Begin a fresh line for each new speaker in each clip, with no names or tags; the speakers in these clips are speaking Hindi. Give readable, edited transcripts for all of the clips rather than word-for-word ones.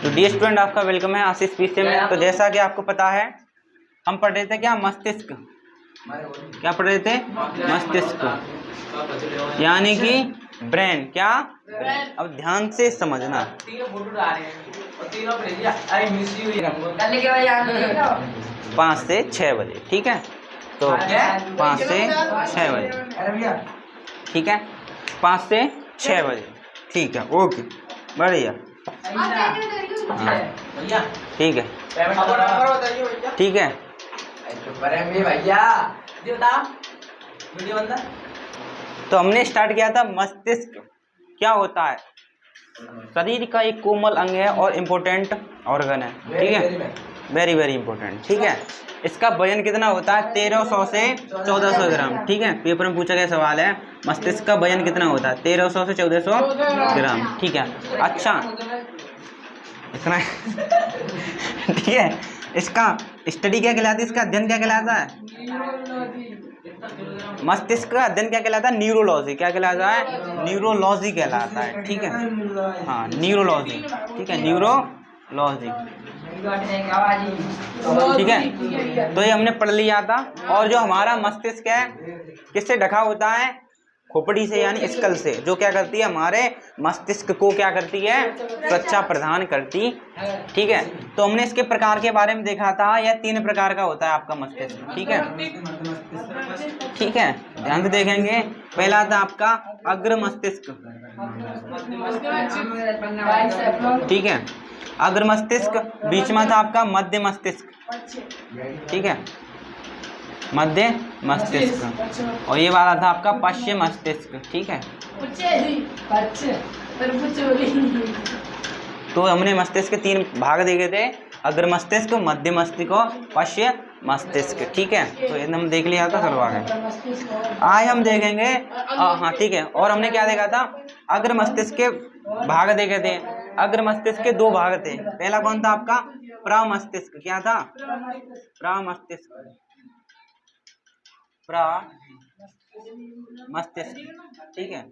तो डी स्टूडेंट, आपका वेलकम है आशीष पीछे में। तो जैसा कि आपको पता है, हम पढ़ रहे थे क्या, मस्तिष्क। क्या पढ़ रहे थे? मस्तिष्क, यानी कि ब्रेन। क्या? अब ध्यान से समझना। 5 से 6 बजे, ठीक है। तो 5 से 6 बजे, ठीक है। 5 से 6 बजे, ठीक है, ओके, बढ़िया। ठीक है, ठीक है। तो हमने स्टार्ट किया था, मस्तिष्क क्या होता है? शरीर का एक कोमल अंग है और इम्पोर्टेंट ऑर्गन है, ठीक है, वेरी वेरी इंपॉर्टेंट, ठीक है। इसका वजन कितना होता है? 1300 से 1400 ग्राम, ठीक है। पेपर में पूछा गया सवाल है, मस्तिष्क का वजन कितना होता है? 1300 से 1400 ग्राम, ठीक है। अच्छा, इतना ठीक है। इसका स्टडी क्या कहलाती है? इसका अध्ययन क्या कहलाता है? मस्तिष्क का अध्ययन क्या कहलाता है? न्यूरोलॉजी। क्या कहलाता है? न्यूरोलॉजी कहलाता है, ठीक है। हाँ, न्यूरोलॉजी, ठीक है, न्यूरोलॉजी, ठीक है। तो ये हमने पढ़ लिया था। और जो हमारा मस्तिष्क है, किससे ढका होता है? खोपड़ी से, यानी स्कल से, जो क्या करती है? हमारे मस्तिष्क को क्या करती है? सुरक्षा प्रदान करती, ठीक है। तो हमने इसके प्रकार के बारे में देखा था, यह 3 प्रकार का होता है आपका मस्तिष्क, ठीक है, ठीक है। ध्यान से देखेंगे। पहला था आपका अग्र मस्तिष्क, ठीक है, अग्र मस्तिष्क। बीच में था आपका मध्य मस्तिष्क, ठीक है, मध्य मस्तिष्क। और ये वाला था आपका पश्चिम मस्तिष्क, ठीक है। तो हमने मस्तिष्क के 3 भाग देखे थे, अग्र मस्तिष्क, मध्य मस्तिष्क और पश्चिम मस्तिष्क, ठीक है। तो ये हम देख लिया था, चलो आगे आज हम देखेंगे। हाँ, ठीक है। और हमने क्या देखा था? अग्र मस्तिष्क के भाग देखे थे। अग्र मस्तिष्क के 2 भाग थे। पहला कौन था आपका? प्रमस्तिष्क। क्या था? प्रमस्तिष्क, मस्तिष्क, ठीक है।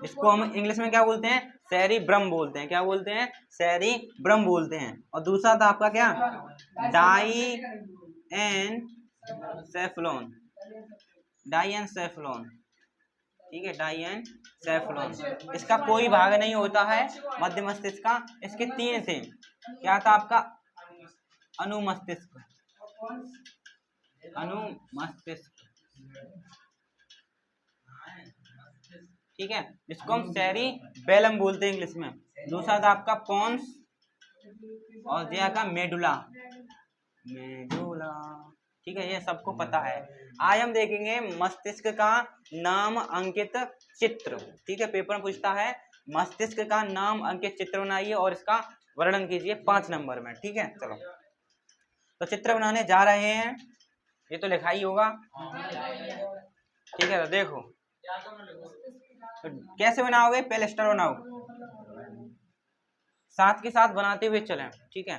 इसको हम इंग्लिश में क्या बोलते हैं? सेरिब्रम बोलते हैं। क्या बोलते हैं? सेरिब्रम बोलते हैं। और दूसरा था आपका क्या? डाइएनसेफेलॉन, डाइएनसेफेलॉन, ठीक है, डाइएनसेफेलॉन। इसका कोई भाग नहीं होता है मध्य मस्तिष्क का। इसके 3 थे। क्या था आपका? अनुमस्तिष्क, अनुमस्तिष्क, ठीक है, जिसको हम सेरिबेलम बोलते हैं इंग्लिश में। दूसरा था आपका पोन्स, और यह का मेडुला, मेडुला, ठीक है, ये सबको पता है। आज हम देखेंगे मस्तिष्क का नाम अंकित चित्र, ठीक है। पेपर में पूछता है, मस्तिष्क का नाम अंकित चित्र बनाइए और इसका वर्णन कीजिए 5 नंबर में, ठीक है। चलो, तो चित्र बनाने जा रहे हैं। ये तो लिखा ही होगा, ठीक है। तो देखो, तो कैसे बनाओगे? पहले स्टार बनाओ, साथ के साथ बनाते हुए चलें, ठीक है।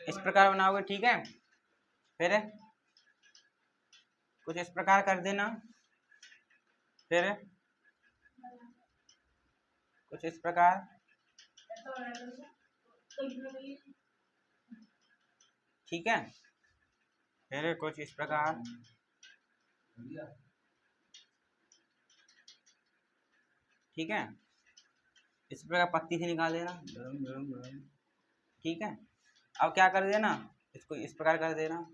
इस प्रकार बनाओगे, ठीक है। फिर कुछ इस प्रकार कर देना, फिर कुछ इस प्रकार, ठीक है। फिर कुछ इस प्रकार, ठीक है। इस प्रकार पत्ती से निकाल देना, ठीक है। अब क्या कर देना? इसको इस प्रकार कर देना,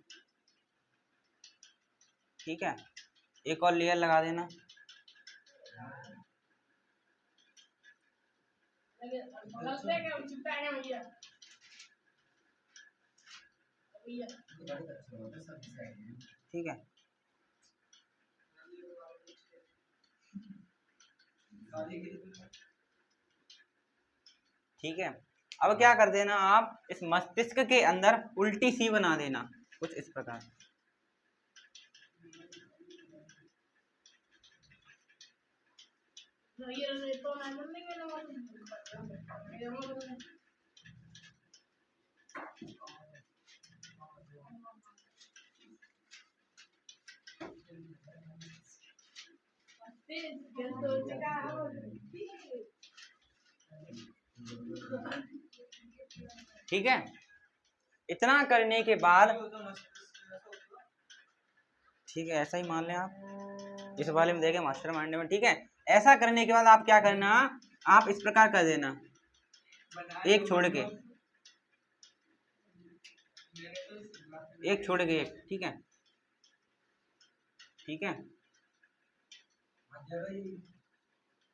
ठीक है। एक और लेयर लगा देना, ठीक है, ठीक है। अब क्या कर देना? आप इस मस्तिष्क के अंदर उल्टी सी बना देना, कुछ इस प्रकार, ठीक है, इतना करने के बाद, ठीक है ऐसा ही मान लें आप, इस वाले में देखें मास्टर माइंड में। ठीक है, ऐसा करने के बाद आप क्या करना, आप इस प्रकार कर देना, एक छोड़ के एक छोड़ के एक। ठीक है, ठीक है,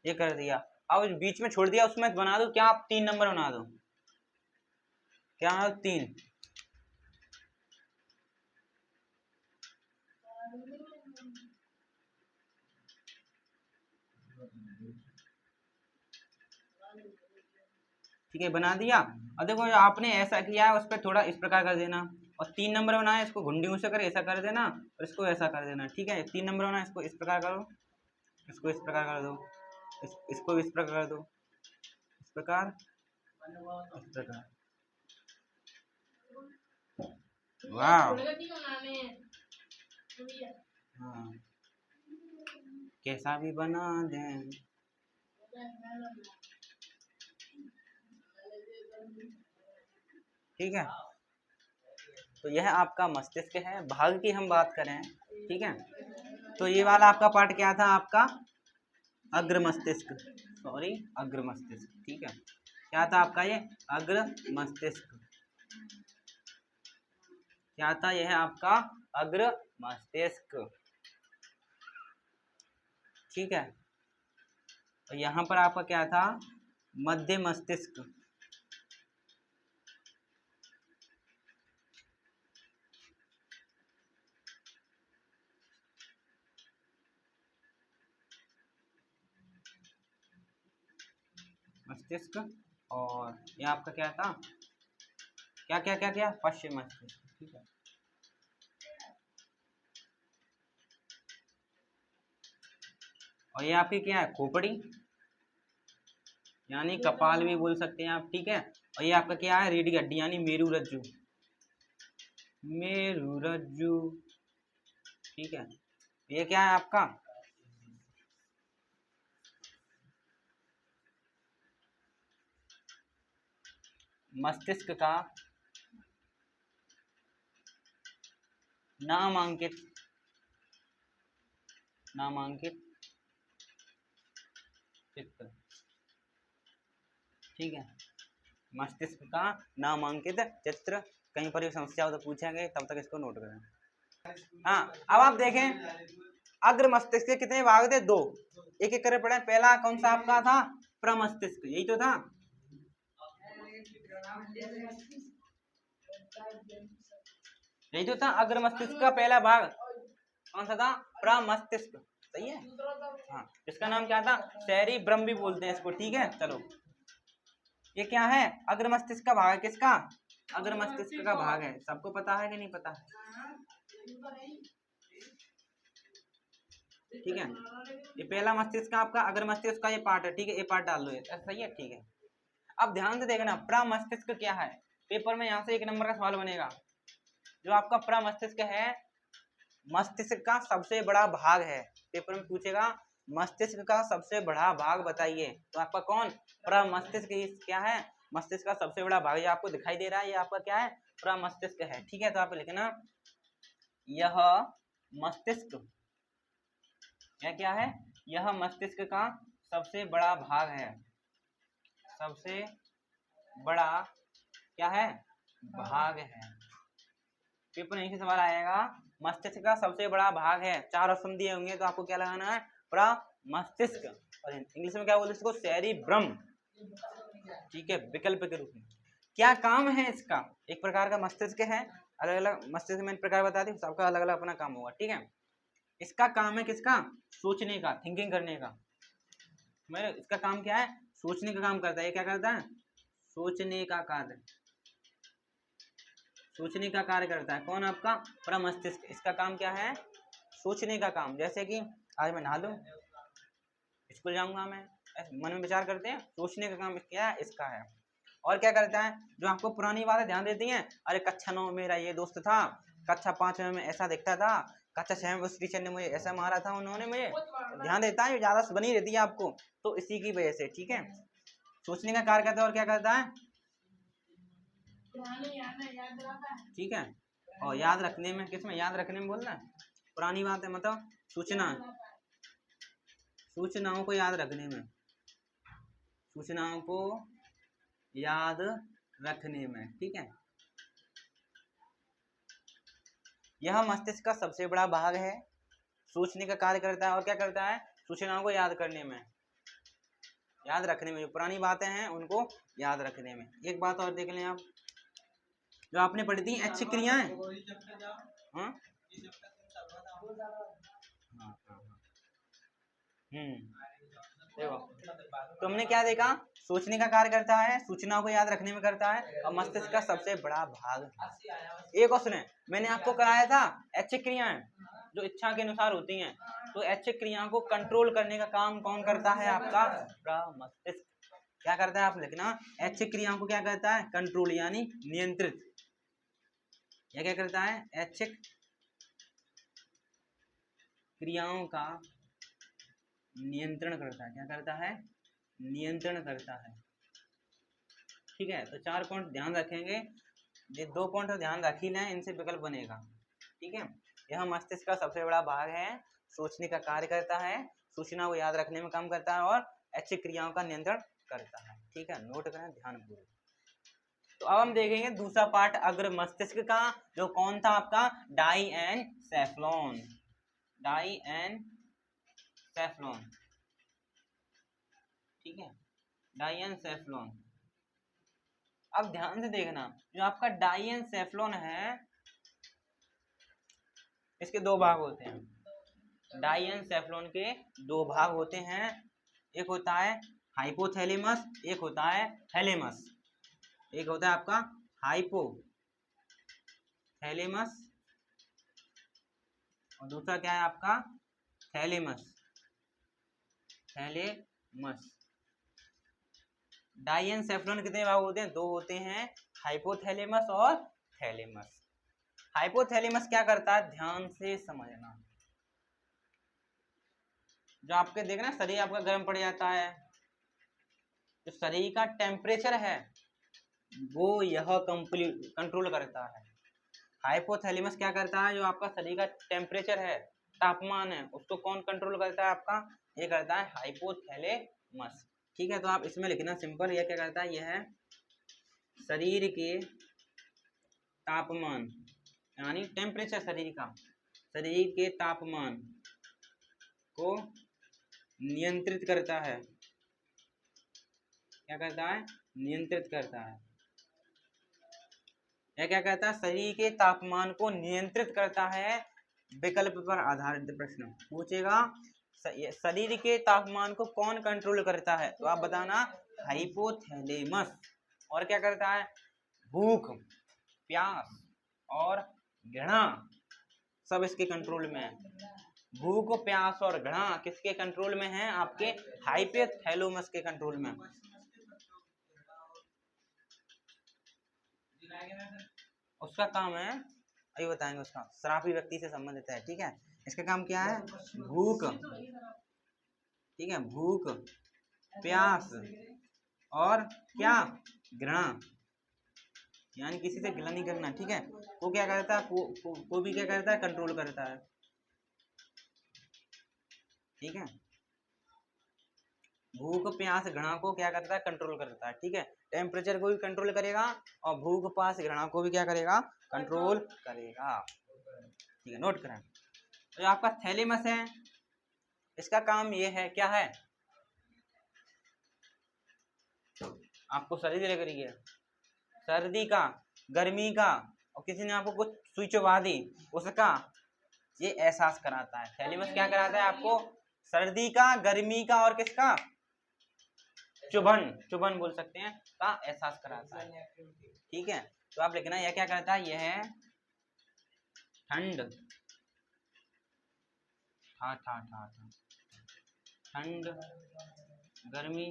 ये कर दिया। अब बीच में छोड़ दिया, उसमें बना दो क्या, आप 3 नंबर बना दो, क्या बना दो, 3। ठीक है, बना दिया। अब देखो आपने ऐसा किया है, उस पर थोड़ा इस प्रकार कर देना, और 3 नंबर बनाए, इसको घुंडियों से कर ऐसा कर देना, और इसको ऐसा कर देना। ठीक है, 3 नंबर बनाए, इसको इस प्रकार करो, इसको इस प्रकार कर दो, इसको इस प्रकार कर दो, इस प्रकार, इस प्रकार। वाह, हाँ, कैसा भी बना दें। ठीक है, तो यह आपका मस्तिष्क है। भाग की हम बात करें, ठीक है, तो ये वाला आपका पार्ट क्या था, आपका अग्र मस्तिष्क, सॉरी अग्र मस्तिष्क। ठीक है, क्या था आपका ये अग्र मस्तिष्क, क्या था यह आपका अग्र मस्तिष्क। ठीक है, तो यहाँ पर आपका क्या था, मध्य मस्तिष्क। मस्तिष्क, और ये आपका क्या था, क्या क्या क्या क्या, पश्चिम मस्तिष्क। ठीक है, और ये आपकी क्या है, खोपड़ी, यानी कपाल भी बोल सकते हैं आप। ठीक है, और ये आपका क्या है, रीढ़ की हड्डी यानी मेरुरज्जु, मेरुरज्जु। ठीक है, ये क्या है आपका, मस्तिष्क का नामांकित, नामांकित चित्र। ठीक है, मस्तिष्क का नामांकित चित्र। कहीं पर भी समस्या हो तो पूछेंगे, तब तक इसको नोट करें। हाँ, अब आप देखें, अग्र मस्तिष्क के कितने भाग थे, 2। एक एक करे पढ़े। पहला कौन सा आपका था, प्रमस्तिष्क, यही तो था। यही तो था, अग्र मस्तिष्क का पहला भाग कौन सा था, प्रमस्तिष्क। सही है, हाँ, इसका नाम क्या था, सेरिब्रम भी बोलते हैं इसको। ठीक है, चलो, ये क्या है, अग्र मस्तिष्क का भाग है, किसका, अग्र मस्तिष्क का भाग है। सबको पता है कि नहीं पता। ठीक है, ये पहला मस्तिष्क आपका अग्र मस्तिष्क का ये पार्ट है। ठीक है, ये पार्ट डाल दो, सही है। ठीक है, अब ध्यान से देखना, प्रमस्तिष्क क्या है, पेपर में यहाँ से 1 नंबर का सवाल बनेगा। जो आपका प्रमस्तिष्क है, मस्तिष्क का सबसे बड़ा भाग है। पेपर में पूछेगा मस्तिष्क का सबसे बड़ा भाग बताइए, तो आपका कौन, प्रमस्तिष्क क्या है, मस्तिष्क का सबसे बड़ा भाग। ये आपको दिखाई दे रहा है, ये आपका क्या है, प्रमस्तिष्क है। ठीक है, तो आप लिखना, यह मस्तिष्क, यह क्या है, यह मस्तिष्क का सबसे बड़ा भाग है, सबसे बड़ा क्या है, भाग है। पेपर में सवाल आएगा, मस्तिष्क का सबसे बड़ा भाग है, 4 ऑप्शन दिए होंगे, तो आपको क्या लगाना है, प्रमस्तिष्क, और इंग्लिश में क्या बोलते हैं इसको, सेरिब्रम। ठीक है, विकल्प के रूप में। क्या काम है इसका, एक प्रकार का मस्तिष्क है, अलग अलग मस्तिष्क में प्रकार बता दी, सबका अलग अलग अपना काम होगा। ठीक है, इसका काम है किसका, सोचने का, थिंकिंग करने का। मेरे इसका काम क्या है, सोचने का काम करता है। ये क्या करता है, सोचने का कार्य, सोचने का कार्य करता है। कौन, आपका प्रमस्तिष्क। इसका काम क्या है, सोचने का काम। जैसे कि आज मैं नहा लूं, स्कूल जाऊंगा, मैं मन में विचार करते हैं, सोचने का काम क्या है, इसका है। और क्या करता है, जो आपको पुरानी बातें ध्यान देती हैं, अरे कक्षा 9 में मेरा ये दोस्त था, कक्षा 5 में ऐसा दिखता था, कक्षा 6 में उस टीचर ने मुझे ऐसा मारा था, उन्होंने मुझे ध्यान देता है, ज़्यादा बनी रहती है आपको, तो इसी की वजह से। ठीक है, सोचने का कार्य करता है और क्या करता है, ठीक है, और याद रखने में, किसमें याद रखने में बोलना है, पुरानी बात है, मतलब सूचनाओं को याद रखने में, सूचनाओं को याद रखने में। ठीक है, यह मस्तिष्क का सबसे बड़ा भाग है, सोचने का कार्य करता है और क्या करता है, सूचनाओं को याद करने में, याद रखने में, जो पुरानी बातें हैं उनको याद रखने में। एक बात और देख लें आप, जो आपने पढ़ी थी अच्छी क्रियाएं, हाँ देखो, तुमने क्या देखा, सोचने का कार्य करता है, सूचनाओं को याद रखने में करता है, और मस्तिष्क का सबसे बड़ा भाग है। एक क्वेश्चन है, मैंने आपको कराया था ऐच्छिक क्रियाएं जो इच्छा के अनुसार होती हैं, तो ऐच्छिक क्रियाओं को कंट्रोल करने का काम कौन करता है, आपका मस्तिष्क। क्या करता है, आप लिखना, ऐच्छिक क्रियाओं को क्या करता है, कंट्रोल यानी नियंत्रित। यह क्या करता है, ऐच्छिक क्रियाओं का नियंत्रण करता है। क्या करता है, नियंत्रण करता है। ठीक है, तो 4 पॉइंट ध्यान रखेंगे, ये 2 पॉइंट ध्यान रख ही लें, इनसे विकल्प बनेगा। ठीक है, यह मस्तिष्क का सबसे बड़ा भाग है, सोचने का कार्य करता है, सूचना को याद रखने में काम करता है, और ऐच्छिक क्रियाओं का नियंत्रण करता है। ठीक है, नोट करें ध्यानपूर्वक। तो अब हम देखेंगे दूसरा पार्ट अग्र मस्तिष्क का, जो कौन था आपका, डाइएनसेफेलॉन। डाइएनसेफेलॉन, ठीक है, डाइएनसेफेलॉन। अब ध्यान से देखना, जो आपका डाइएनसेफेलॉन है, इसके 2 भाग होते हैं। डाइएनसेफेलॉन के 2 भाग होते हैं, एक होता है हाइपोथैलेमस, एक होता है थैलेमस। एक होता है आपका हाइपोथैलेमस और दूसरा क्या है आपका, थैलेमस। डाइएनसेफेलॉन कितने भाग होते हैं, 2 होते हैं, हाइपोथैलेमस और थैलेमस। हाइपोथैलेमस क्या करता है, ध्यान से समझना, जो आपके देखना शरीर आपका गर्म पड़ जाता है, जो शरीर का टेम्परेचर है वो यह कंट्रोल करता है। हाइपोथैलेमस क्या करता है, जो आपका शरीर का टेम्परेचर है, तापमान है, उसको कौन कंट्रोल करता है, आपका ये करता है हाइपोथैलेमस। ठीक है, तो आप इसमें लिखना सिंपल, यह क्या करता है, यह है शरीर के तापमान यानी टेम्परेचर, शरीर के तापमान को नियंत्रित करता है। क्या करता है, नियंत्रित करता है। यह क्या कहता है, शरीर के तापमान को नियंत्रित करता है। विकल्प पर आधारित प्रश्न पूछेगा, शरीर के तापमान को कौन कंट्रोल करता है, तो आप बताना हाइपोथैलेमस। और क्या करता है, भूख, प्यास और घृणा सब इसके कंट्रोल में है। भूख, प्यास और घृणा किसके कंट्रोल में है, आपके हाइपोथैलेमस के कंट्रोल में। उसका काम है, अभी बताएंगे, उसका श्रापी व्यक्ति से संबंधित है। ठीक है, इसका काम क्या है, भूख, ठीक है, भूख, प्यास और क्या, घृणा, यानी किसी से गिला नहीं करना। ठीक है, वो क्या करता है, को भी क्या करता है, कंट्रोल करता है। ठीक है, भूख, प्यास, घृणा को क्या करता है, कंट्रोल करता है। ठीक है, टेम्परेचर को भी कंट्रोल करेगा और भूख, प्यास, घृणा को भी क्या करेगा, कंट्रोल करेगा। ठीक है, नोट करें। तो आपका थैलेमस है, इसका काम ये है, क्या है, आपको सर्दी लग रही है, सर्दी का, गर्मी का, और किसी ने आपको कुछ सुई चुभा दी, उसका ये एहसास कराता है। थैलेमस क्या कराता है आपको, सर्दी का, गर्मी का और किसका, चुभन बोल सकते हैं, का एहसास कराता है। ठीक है, तो आप लिखना, यह क्या करता है, यह है ठंड, ठंड, गर्मी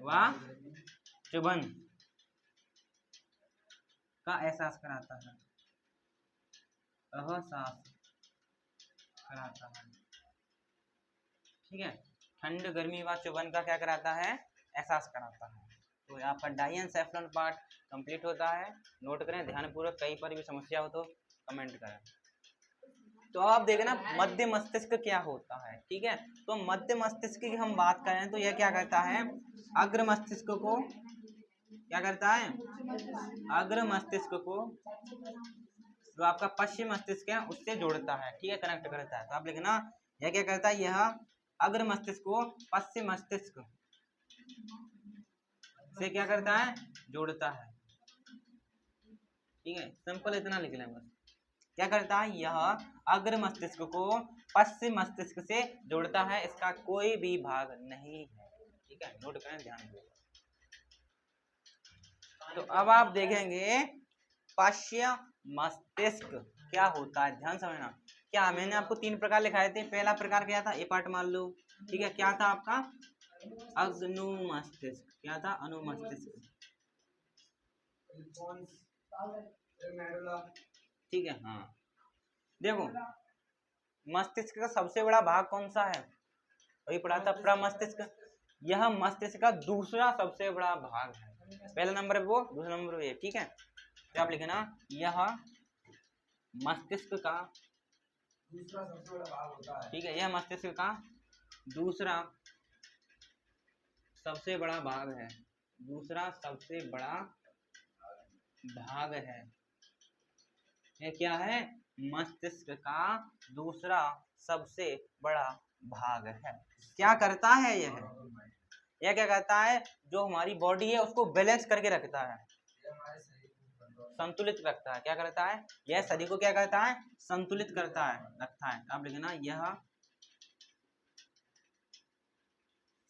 व चुभन। का एहसास कराता है, एहसास कराता है। ठीक है, ठंड गर्मी व चुभन का क्या कराता है, एहसास कराता है। तो आपका डाइएनसेफलन पार्ट कंप्लीट होता है। नोट करें ध्यानपूर्वक, कहीं पर भी समस्या हो तो कमेंट करें। तो अब आप देखें ना मध्य मस्तिष्क क्या होता है। ठीक है, तो मध्य मस्तिष्क की हम बात करें तो यह क्या करता है, अग्र मस्तिष्क को क्या करता है, अग्र मस्तिष्क को जो आपका पश्चिम मस्तिष्क है उससे जोड़ता है। ठीक है, कनेक्ट करता है। तो आप लिखना यह क्या करता है, यह अग्र मस्तिष्क को पश्चिम मस्तिष्क से क्या करता है, जोड़ता है। ठीक है, सिंपल इतना लिख लें बस। क्या करता है, यह अग्र मस्तिष्क को पश्चिम मस्तिष्क से जोड़ता है, इसका कोई भी भाग नहीं है। ठीक है, नोट करें ध्यान दो। तो अब आप देखेंगे पश्चिम मस्तिष्क क्या होता है, ध्यान समझना। क्या मैंने आपको 3 प्रकार लिखाए थे, पहला प्रकार क्या था, ए पार्ट मान लो। ठीक है, क्या था आपका, अनुमस्तिष्क। क्या था, अनुमस्तिष्क। ठीक है, हाँ देखो मस्तिष्क का सबसे बड़ा भाग कौन सा है, वही पढ़ा था, प्रमस्तिष्क। यह मस्तिष्क का दूसरा सबसे बड़ा भाग है। पहला नंबर वो, दूसरा नंबर ये। ठीक है, तो आप लिखना यह मस्तिष्क का दूसरा सबसे बड़ा भाग होता है। ठीक है, यह मस्तिष्क का दूसरा सबसे बड़ा भाग है, दूसरा सबसे बड़ा भाग है। यह क्या है, मस्तिष्क का दूसरा सबसे बड़ा भाग है। क्या करता है यह क्या करता है, जो हमारी बॉडी है उसको बैलेंस करके रखता है, संतुलित रखता है। क्या करता है, यह शरीर को क्या करता है, संतुलित करता है, रखता है। अब लिखना यह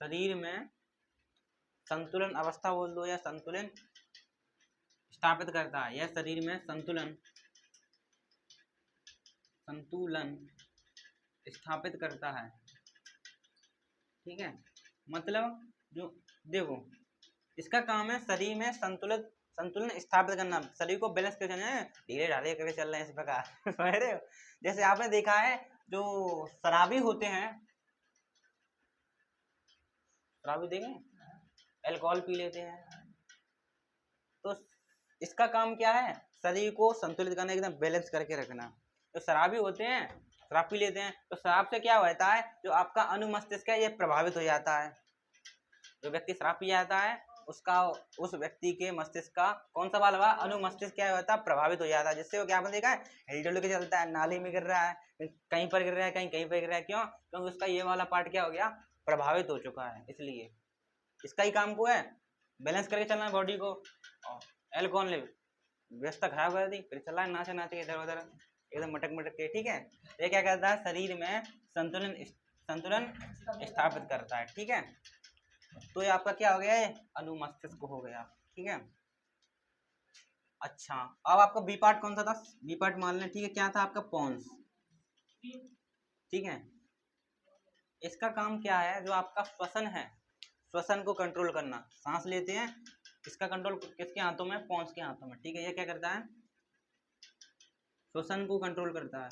शरीर में संतुलन अवस्था बोल दो या संतुलन स्थापित करता है। यह शरीर में संतुलन स्थापित करता है। ठीक है, मतलब जो देखो इसका काम है शरीर में संतुलन स्थापित करना, शरीर को बैलेंस करके चलना है, ढीले ढाले करके चल रहे हैं इस प्रकार समझ रहे हो। जैसे आपने देखा है जो शराबी होते हैं, शराबी देखे, अल्कोहल पी लेते हैं, तो इसका काम क्या है, शरीर को संतुलित करना, एकदम बैलेंस करके रखना। तो शराबी होते हैं, शराब पी लेते हैं, तो शराब से क्या होता है, जो आपका अनुमस्तिष्क है ये प्रभावित हो जाता है। जो व्यक्ति शराब पी जाता है उसका, उस व्यक्ति के मस्तिष्क का कौन सा वाला अनुमस्तिष्क क्या होता है, प्रभावित हो जाता है, जिससे वो क्या आपने देखा है हिल के चलता है, नाली में गिर रहा है, कहीं पर गिर रहा है, कहीं कहीं पर गिर रहा है। क्यों, क्योंकि उसका ये वाला पार्ट क्या हो गया, प्रभावित हो चुका है। इसलिए इसका ही काम को है बैलेंस करके चलना बॉडी को। एल्कोहल ने व्यवस्था खराब कर दी, फिर चला नाचे नाचे इधर उधर एकदम मटक मटक के। ठीक है, ये क्या करता है, शरीर में संतुलन स्थापित करता है। ठीक है, तो ये आपका क्या हो गया, है अनुमस्तिष्क हो गया। ठीक है, अच्छा अब आपका बी पार्ट कौन सा था, बी पार्ट मान लें। ठीक है, क्या था आपका पोन्स। ठीक है, इसका काम क्या है, जो आपका श्वसन है, श्वसन को कंट्रोल करना, सांस लेते हैं, इसका कंट्रोल किसके हाथों में, पोन्स के हाथों में। ठीक है, ये क्या करता है, श्वसन को कंट्रोल करता है,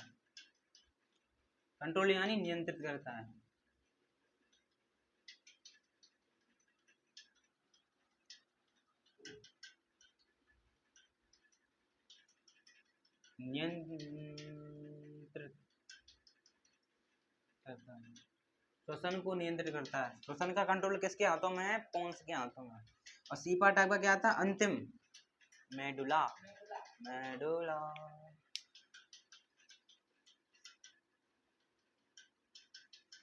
कंट्रोल यानी नियंत्रित करता है। नियंत्रित करता है, श्वसन को नियंत्रित करता है। श्वसन का कंट्रोल किसके हाथों में है, पोन्स के हाथों में। और सी पार्ट आपका क्या था, अंतिम मेडुला। मेडुला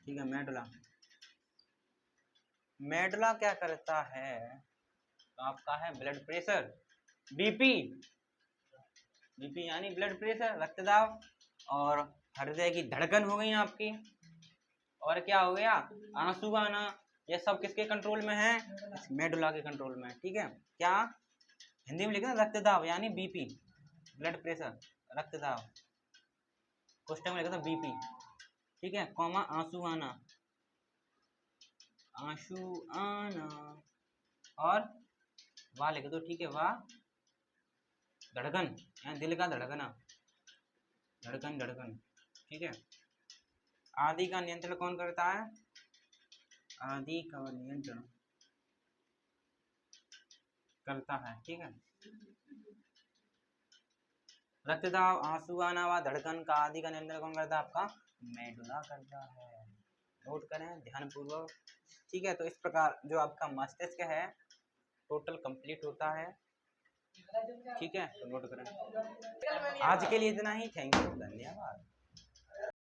ठीक है, मेडुला। मेडुला क्या करता है, तो आपका है ब्लड प्रेशर, बीपी, बीपी यानी ब्लड प्रेशर, रक्तदाब, और हृदय की धड़कन हो गई आपकी, और क्या हो गया, आंसू आना, ये सब किसके कंट्रोल में है, मेडुला के कंट्रोल में। ठीक है, क्या हिंदी में लिखना, रक्तदाब यानी बीपी, ब्लड प्रेशर, रक्तदाब, क्वेश्चन में लिखा था बीपी। ठीक है, कॉमा आंसू आना, आंसू आना, और वाह लिख दो। ठीक है, वाह धड़कन यानी दिल का धड़कना, धड़कन धड़कन, ठीक है। आदि का नियंत्रण कौन करता है? आदि का नियंत्रण करता है, ठीक है। रक्तदाब, आंसू आना व धड़कन का आदि का नियंत्रण कौन करता है? आपका मेडुला करता है। नोट करें ध्यानपूर्वक, ठीक है। तो इस प्रकार जो आपका मस्तिष्क है टोटल कंप्लीट होता है, ठीक है। तो नोट करें। आज के लिए इतना ही, थैंक यू, धन्यवाद।